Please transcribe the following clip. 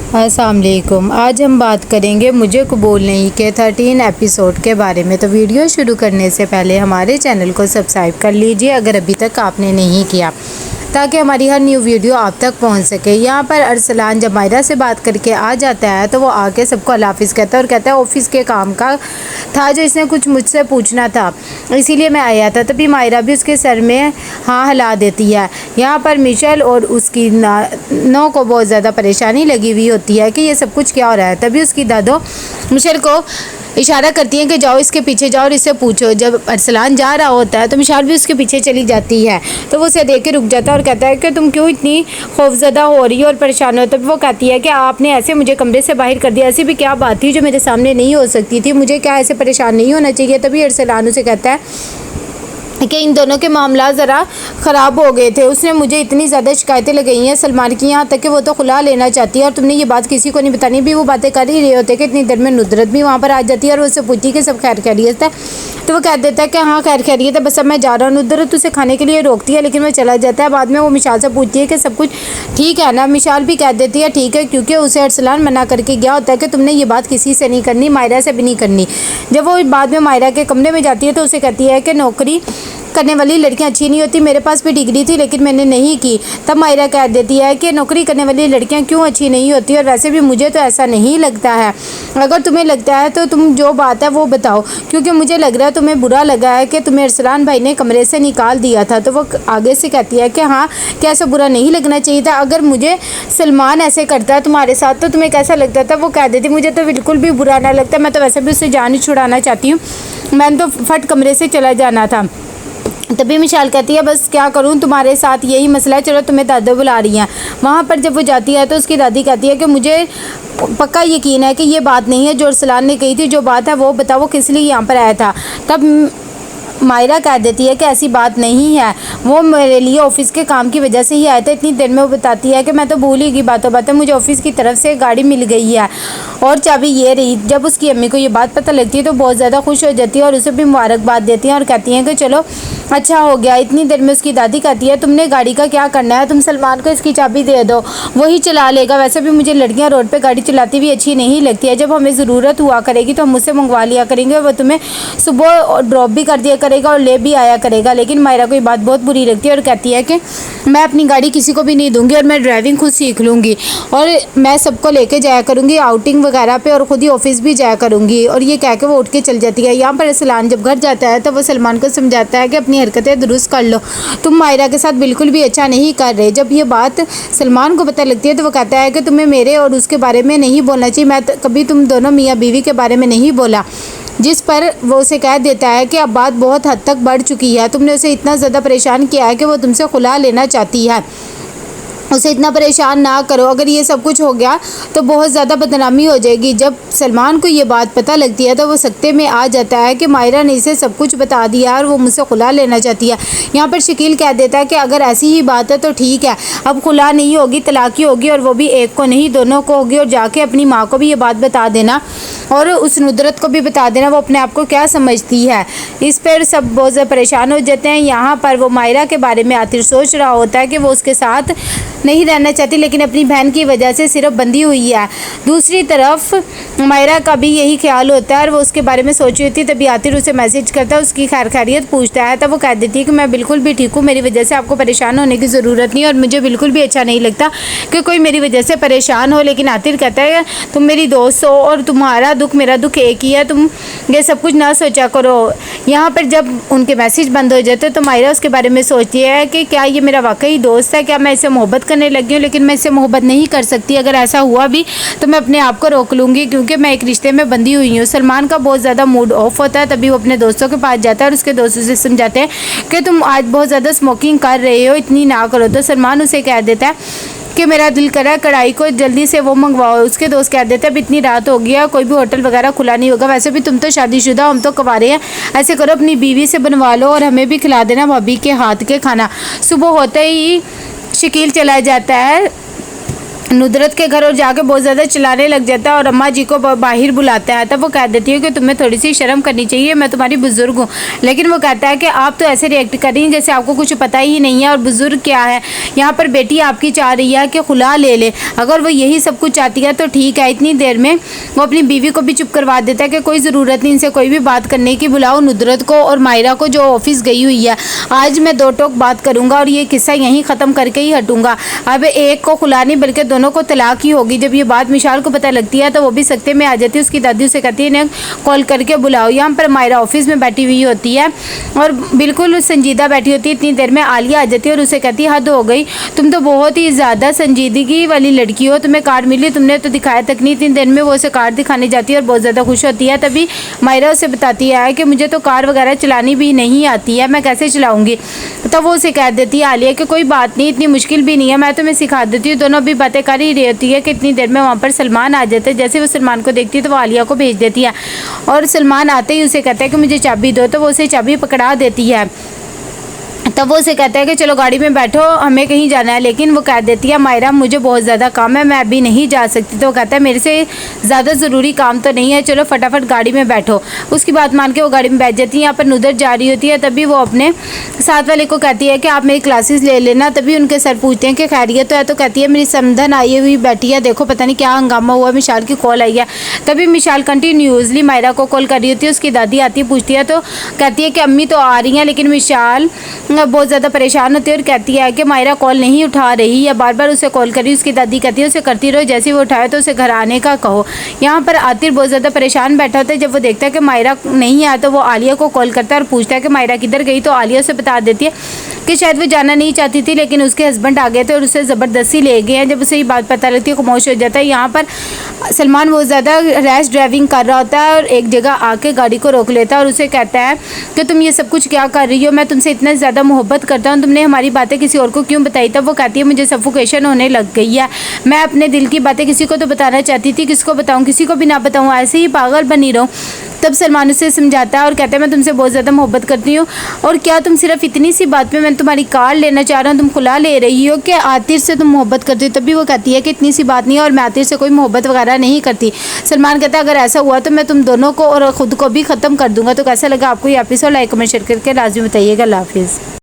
अस्सलाम वालेकुम। आज हम बात करेंगे मुझे कबूल नहीं के 13 एपिसोड के बारे में। तो वीडियो शुरू करने से पहले हमारे चैनल को सब्सक्राइब कर लीजिए अगर अभी तक आपने नहीं किया, ताकि हमारी हर न्यू वीडियो आप तक पहुंच सके। यहाँ पर अरसलान जब मायरा से बात करके आ जाता है तो वो आके सबको अल्लाह हाफिज़ कहता है और कहता है ऑफिस के काम का था जो इसने कुछ मुझसे पूछना था, इसीलिए मैं आया था। तभी मायरा भी उसके सर में हाँ हिला देती है। यहाँ पर मिशेल और उसकी नौ को बहुत ज़्यादा परेशानी लगी हुई होती है कि ये सब कुछ क्या हो रहा है। तभी उसकी दादो मिशेल को इशारा करती है कि जाओ इसके पीछे जाओ और इससे पूछो। जब अरसलान जा रहा होता है तो मिशाल भी उसके पीछे चली जाती है, तो वो उसे देख के रुक जाता है और कहता है कि तुम क्यों इतनी खौफजदा हो रही हो और परेशान हो। तब वो कहती है कि आपने ऐसे मुझे कमरे से बाहर कर दिया, ऐसी भी क्या बात थी जो मेरे सामने नहीं हो सकती थी, मुझे क्या ऐसे परेशान नहीं होना चाहिए। तभी अरसलान उसे कहता है कि इन दोनों के मामला ज़रा ख़राब हो गए थे। उसने मुझे इतनी ज़्यादा शिकायतें लगाई हैं सलमान की, यहाँ तक कि वो तो खुला लेना चाहती है और तुमने ये बात किसी को नहीं बतानी। भी वो बातें कर ही रहे होते कि इतनी देर में नुदरत भी वहाँ पर आ जाती है और उससे पूछती कि सब खैर खैरियत है। तो वो कह देता है कि हाँ खैर खैरियत है, बस अब मैं जा रहा हूँ। नुदरत उसे खाने के लिए रोकती है लेकिन वह चला जाता है। बाद में वो मिशाल से पूछती है कि सब कुछ ठीक है ना। मिशाल भी कह देती है ठीक है, क्योंकि उसे अरसलान मना करके गया होता है कि तुमने ये बात किसी से नहीं करनी, मायरा से भी नहीं करनी। जब वो बाद में मायरा के कमरे में जाती है तो उसे कहती है कि नौकरी करने वाली लड़कियां अच्छी नहीं होती, मेरे पास भी डिग्री थी लेकिन मैंने नहीं की। तब मायरा कह देती है कि नौकरी करने वाली लड़कियां क्यों अच्छी नहीं होती, और वैसे भी मुझे तो ऐसा नहीं लगता है। अगर तुम्हें लगता है तो तुम जो बात है वो बताओ, क्योंकि मुझे लग रहा है तुम्हें बुरा लगा है कि तुम्हें अरसलान भाई ने कमरे से निकाल दिया था। तो वो आगे से कहती है कि हाँ क्या ऐसा बुरा नहीं लगना चाहिए था, अगर मुझे सलमान ऐसे करता है तुम्हारे साथ तो तुम्हें कैसा लगता था। वो कह देती मुझे तो बिल्कुल भी बुरा ना लगता, मैं तो वैसे भी उससे जान ही छुड़ाना चाहती हूँ, मैंने तो फट कमरे से चला जाना था। तभी मिशाल कहती है बस क्या करूं, तुम्हारे साथ यही मसला है, चलो तुम्हें दादी बुला रही हैं। वहाँ पर जब वो जाती है तो उसकी दादी कहती है कि मुझे पक्का यकीन है कि ये बात नहीं है जो अरसलान ने कही थी, जो बात है वो बताओ, वो किस लिए यहाँ पर आया था। तब मायरा कह देती है कि ऐसी बात नहीं है, वो मेरे लिए ऑफिस के काम की वजह से ही आया था। इतनी देर में वो बताती है कि मैं तो भूल ही गई बातों बातें, मुझे ऑफिस की तरफ से गाड़ी मिल गई है और चाबी ये रही। जब उसकी अम्मी को ये बात पता लगती है तो बहुत ज़्यादा खुश हो जाती है और उसे भी मुबारकबाद देती हैं और कहती हैं कि चलो अच्छा हो गया। इतनी देर में उसकी दादी कहती है तुमने गाड़ी का क्या करना है, तुम सलमान को इसकी चाबी दे दो, वही चला लेगा। वैसे भी मुझे लड़कियां रोड पे गाड़ी चलाती हुई अच्छी नहीं लगती है, जब हमें ज़रूरत हुआ करेगी तो हम मुझसे मंगवा लिया करेंगे, वो तुम्हें सुबह ड्रॉप भी कर दिया करेगा और ले भी आया करेगा। लेकिन मायरा को ये बात बहुत बुरी लगती है और कहती है कि मैं अपनी गाड़ी किसी को भी नहीं दूंगी और मैं ड्राइविंग खुद सीख लूँगी और मैं सबको लेके जाया करूँगी आउटिंग वगैरह पे और ख़ुद ही ऑफिस भी जाया करूँगी। और ये कह के वो उठ के चल जाती है। यहाँ पर अरसलान जब घर जाता है तो वो सलमान को समझाता है कि अपनी हरकतें दुरुस्त कर लो, तुम मायरा के साथ बिल्कुल भी अच्छा नहीं कर रहे। जब ये बात सलमान को पता लगती है तो वो कहता है कि तुम्हें मेरे और उसके बारे में नहीं बोलना चाहिए, मैं कभी तुम दोनों मियाँ बीवी के बारे में नहीं बोला। जिस पर वो उसे कह देता है कि अब बात बहुत हद तक बढ़ चुकी है, तुमने उसे इतना ज़्यादा परेशान किया है कि वो तुमसे खुला लेना चाहती है, उसे इतना परेशान ना करो। अगर ये सब कुछ हो गया तो बहुत ज़्यादा बदनामी हो जाएगी। जब सलमान को ये बात पता लगती है तो वो सख्ते में आ जाता है कि मायरा ने इसे सब कुछ बता दिया और वो मुझसे खुला लेना चाहती है। यहाँ पर शकील कह देता है कि अगर ऐसी ही बात है तो ठीक है, अब खुला नहीं होगी, तलाक़ी होगी और वो भी एक को नहीं दोनों को होगी। और जाके अपनी माँ को भी ये बात बता देना और उस नुदरत को भी बता देना वो अपने आप को क्या समझती है। इस पर सब बहुत ज़्यादा परेशान हो जाते हैं। यहाँ पर वो मायरा के बारे में आतिर सोच रहा होता है कि वो उसके साथ नहीं रहना चाहती लेकिन अपनी बहन की वजह से सिर्फ बंधी हुई है। दूसरी तरफ मायरा का भी यही ख्याल होता है और वो उसके बारे में सोच रही थी। तभी आतिर उसे मैसेज करता है, उसकी खैर खैरियत पूछता है। तब वो कह देती है कि मैं बिल्कुल भी ठीक हूँ, मेरी वजह से आपको परेशान होने की ज़रूरत नहीं और मुझे बिल्कुल भी अच्छा नहीं लगता कि कोई मेरी वजह से परेशान हो। लेकिन आतिर कहता है तुम मेरी दोस्त हो और तुम्हारा दुख मेरा दुख एक ही है, तुम ये सब कुछ ना सोचा करो। यहाँ पर जब उनके मैसेज बंद हो जाते तो मायरा उसके बारे में सोचती है कि क्या ये मेरा वाकई दोस्त है, क्या मैं इससे मोहब्बत करने लगी हूँ, लेकिन मैं इससे मोहब्बत नहीं कर सकती। अगर ऐसा हुआ भी तो मैं अपने आप को रोक लूँगी क्योंकि मैं एक रिश्ते में बंधी हुई हूँ। सलमान का बहुत ज़्यादा मूड ऑफ होता है, तभी वो अपने दोस्तों के पास जाता है और उसके दोस्तों से समझाते हैं कि तुम आज बहुत ज़्यादा स्मोकिंग कर रहे हो, इतनी ना करो। तो सलमान उसे कह देता है कि मेरा दिल कर रहा है कढ़ाई को जल्दी से वो मंगवाओ। उसके दोस्त कह देते हैं अब इतनी रात हो गई है, कोई भी होटल वगैरह खुला नहीं होगा, वैसे भी तुम तो शादीशुदा, हम तो कुंवारे हैं, ऐसे करो अपनी बीवी से बनवा लो और हमें भी खिला देना भाभी के हाथ के खाना। सुबह होते ही शकील चला जाता है नुदरत के घर और जाके बहुत ज़्यादा चिल्लाने लग जाता है और अम्मा जी को बाहर बुलाता है। तब वो कह देती है कि तुम्हें थोड़ी सी शर्म करनी चाहिए, मैं तुम्हारी बुजुर्ग हूँ। लेकिन वो कहता है कि आप तो ऐसे रिएक्ट कर रही हैं जैसे आपको कुछ पता ही नहीं है, और बुजुर्ग क्या है, यहाँ पर बेटी आपकी चाह रही है कि खुला ले ले। अगर वो यही सब कुछ चाहती है तो ठीक है। इतनी देर में वो अपनी बीवी को भी चुप करवा देता है कि कोई ज़रूरत नहीं इनसे कोई भी बात करने की, बुलाओ नुदरत को और मायरा को जो ऑफिस गई हुई है। आज मैं दो टोक बात करूँगा और ये किस्सा यहीं ख़त्म करके ही हटूँगा। अब एक को खुला नहीं बल्कि दोनों को तलाक ही होगी। जब ये बात मिशाल को पता लगती है तो वो भी सख्ते में आ जाती है। उसकी दादी उसे कहती है इन्हें कॉल करके बुलाओ। यहाँ पर मायरा ऑफिस में बैठी हुई होती है और बिल्कुल संजीदा बैठी होती है। इतनी देर में आलिया आ जाती है और उसे कहती है हद हो गई, तुम तो बहुत ही ज़्यादा संजीदगी वाली लड़की हो, तुम्हें कार्ड मिली तुमने तो दिखाया तक नहीं। इतनी देर में वो उसे कार्ड दिखाने जाती है और बहुत ज़्यादा खुश होती है। तभी मायरा उसे बताती है कि मुझे तो कार वगैरह चलानी भी नहीं आती है, मैं कैसे चलाऊँगी। तब वो उसे कह देती है आलिया कि कोई बात नहीं, इतनी मुश्किल भी नहीं है, मैं तुम्हें सिखा देती हूँ। दोनों भी बातें कर ही रही होती है कि इतनी देर में वहाँ पर सलमान आ जाते हैं। जैसे वो सलमान को देखती है तो वो आलिया को भेज देती है और सलमान आते ही उसे कहता है कि मुझे चाबी दो। तो वो उसे चाबी पकड़ा देती है। तब वो उसे कहता है कि चलो गाड़ी में बैठो, हमें कहीं जाना है। लेकिन वो कह देती है मायरा मुझे बहुत ज़्यादा काम है, मैं अभी नहीं जा सकती। तो वो कहता है मेरे से ज़्यादा ज़रूरी काम तो नहीं है, चलो फटाफट गाड़ी में बैठो। उसकी बात मान के वो गाड़ी में बैठ जाती है। यहाँ पर नुदरत जा रही होती है। तभी वो अपने साथ वाले को कहती है कि आप मेरी क्लासेस ले लेना। तभी उनके सर पूछते हैं कि खैरियत तो है। तो कहती है मेरी समधन आई हुई बैठी है, देखो पता नहीं क्या हंगामा हुआ, मिशाल की कॉल आई है। तभी मिशाल कंटिन्यूसली मायरा को कॉल कर रही होती है। उसकी दादी आती है, पूछती है तो कहती है कि अम्मी तो आ रही हैं, लेकिन मिशाल बहुत ज़्यादा परेशान होती है और कहती है कि मायरा कॉल नहीं उठा रही है, बार बार उसे कॉल करी। उसकी दादी कहती है उसे करती रहो, जैसे वो उठाए तो उसे घर आने का कहो। यहाँ पर आतिर बहुत ज़्यादा परेशान बैठा होता है। जब वो देखता है कि मायरा नहीं आया तो वो आलिया को कॉल करता है और पूछता है कि मायरा किधर गई। तो आलिया उसे बता देती है कि शायद वो जाना नहीं चाहती थी लेकिन उसके हस्बैंड आ गए थे और उसे ज़बरदस्ती ले गए हैं। जब उसे ये बात पता लगती है खामोश हो जाता है। यहाँ पर सलमान बहुत ज़्यादा रैश ड्राइविंग कर रहा होता है और एक जगह आके गाड़ी को रोक लेता है और उसे कहता है कि तुम ये सब कुछ क्या कर रही हो, मैं तुमसे इतना ज़्यादा मोहब्बत करता हूँ, तुमने हमारी बातें किसी और को क्यों बताई। तब वो कहती है मुझे सफोकेशन होने लग गई है, मैं अपने दिल की बातें किसी को तो बताना चाहती थी, किसको बताऊँ, किसी को भी ना बताऊँ, ऐसे ही पागल बनी रहूँ। तब सलमान उसे समझाता है और कहता है मैं तुमसे बहुत ज़्यादा मोहब्बत करती हूँ और क्या तुम सिर्फ इतनी सी बात पे मैं तुम्हारी कार लेना चाह रहा हूँ, तुम खुला ले रही हो कि आतिर से तुम मोहब्बत करती हो। तभी वो कहती है कि इतनी सी बात नहीं है और मैं आतिर से कोई मोहब्बत वगैरह नहीं करती। सलमान कहता है अगर ऐसा हुआ तो मैं तुम दोनों को और ख़ुद को भी ख़त्म कर दूंगा। तो कैसा लगा आपको ये एपिसोड, लाइक कमेंट शेयर करके लाजमी बताइएगा। अल्लाह हाफिज़।